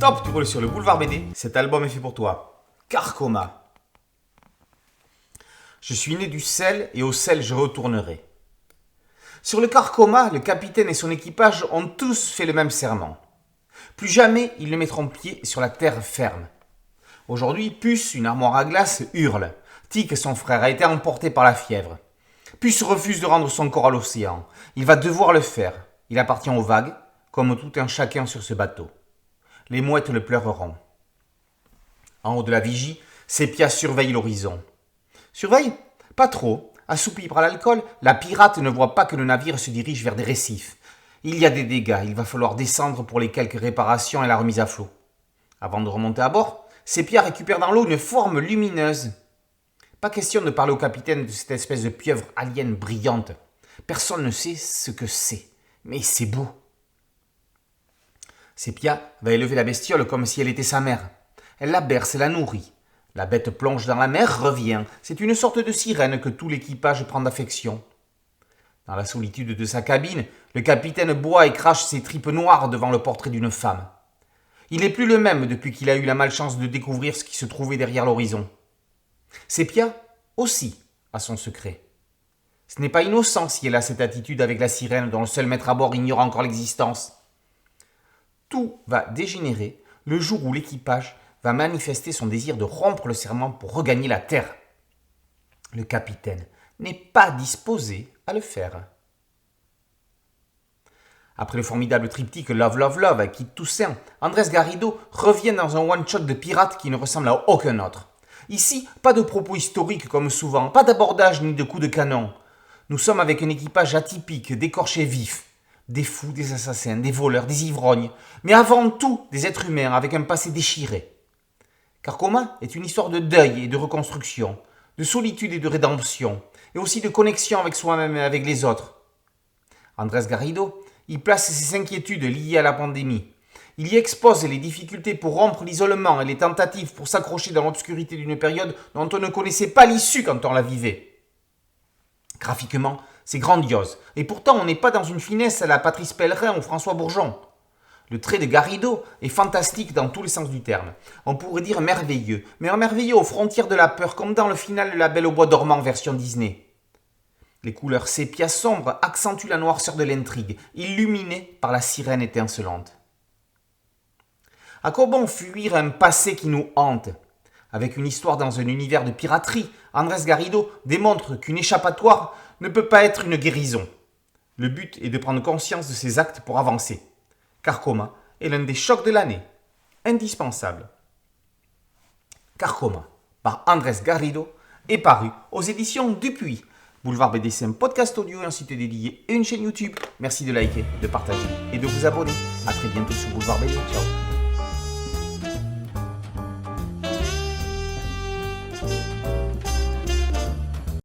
Stop, tu roules sur le boulevard BD, cet album est fait pour toi. Carcoma. Je suis né du sel et au sel je retournerai. Sur le Carcoma, le capitaine et son équipage ont tous fait le même serment. Plus jamais ils ne mettront pied sur la terre ferme. Aujourd'hui, Puce, une armoire à glace, hurle. Tic, son frère, a été emporté par la fièvre. Puce refuse de rendre son corps à l'océan. Il va devoir le faire. Il appartient aux vagues, comme tout un chacun sur ce bateau. Les mouettes le pleureront. En haut de la vigie, Sépia surveille l'horizon. Surveille ? Pas trop. Assoupi par l'alcool, la pirate ne voit pas que le navire se dirige vers des récifs. Il y a des dégâts, il va falloir descendre pour les quelques réparations et la remise à flot. Avant de remonter à bord, Sépia récupère dans l'eau une forme lumineuse. Pas question de parler au capitaine de cette espèce de pieuvre alien brillante. Personne ne sait ce que c'est, mais c'est beau. Sépia va élever la bestiole comme si elle était sa mère. Elle la berce et la nourrit. La bête plonge dans la mer, revient. C'est une sorte de sirène que tout l'équipage prend d'affection. Dans la solitude de sa cabine, le capitaine boit et crache ses tripes noires devant le portrait d'une femme. Il n'est plus le même depuis qu'il a eu la malchance de découvrir ce qui se trouvait derrière l'horizon. Sépia, aussi, a son secret. Ce n'est pas innocent si elle a cette attitude avec la sirène dont le seul maître à bord ignore encore l'existence. Tout va dégénérer le jour où l'équipage va manifester son désir de rompre le serment pour regagner la terre. Le capitaine n'est pas disposé à le faire. Après le formidable triptyque Love, Love, Love avec Kit Toussaint, Andrés Garrido revient dans un one-shot de pirate qui ne ressemble à aucun autre. Ici, pas de propos historiques comme souvent, pas d'abordage ni de coups de canon. Nous sommes avec un équipage atypique, d'écorchés vifs. Des fous, des assassins, des voleurs, des ivrognes, mais avant tout des êtres humains avec un passé déchiré. Carcoma est une histoire de deuil et de reconstruction, de solitude et de rédemption, et aussi de connexion avec soi-même et avec les autres. Andrés Garrido y place ses inquiétudes liées à la pandémie. Il y expose les difficultés pour rompre l'isolement et les tentatives pour s'accrocher dans l'obscurité d'une période dont on ne connaissait pas l'issue quand on la vivait. Graphiquement, c'est grandiose, et pourtant on n'est pas dans une finesse à la Patrice Pellerin ou François Bourgeon. Le trait de Garrido est fantastique dans tous les sens du terme. On pourrait dire merveilleux, mais merveilleux aux frontières de la peur, comme dans le final de La Belle au bois dormant version Disney. Les couleurs sépia sombres accentuent la noirceur de l'intrigue, illuminée par la sirène étincelante. À quoi bon fuir un passé qui nous hante ? Avec une histoire dans un univers de piraterie, Andrés Garrido démontre qu'une échappatoire ne peut pas être une guérison. Le but est de prendre conscience de ses actes pour avancer. Carcoma est l'un des chocs de l'année. Indispensable. Carcoma, par Andrés Garrido, est paru aux éditions Dupuis. Boulevard BD, c'est un podcast audio et un site dédié et une chaîne YouTube. Merci de liker, de partager et de vous abonner. A très bientôt sur Boulevard BD. Ciao.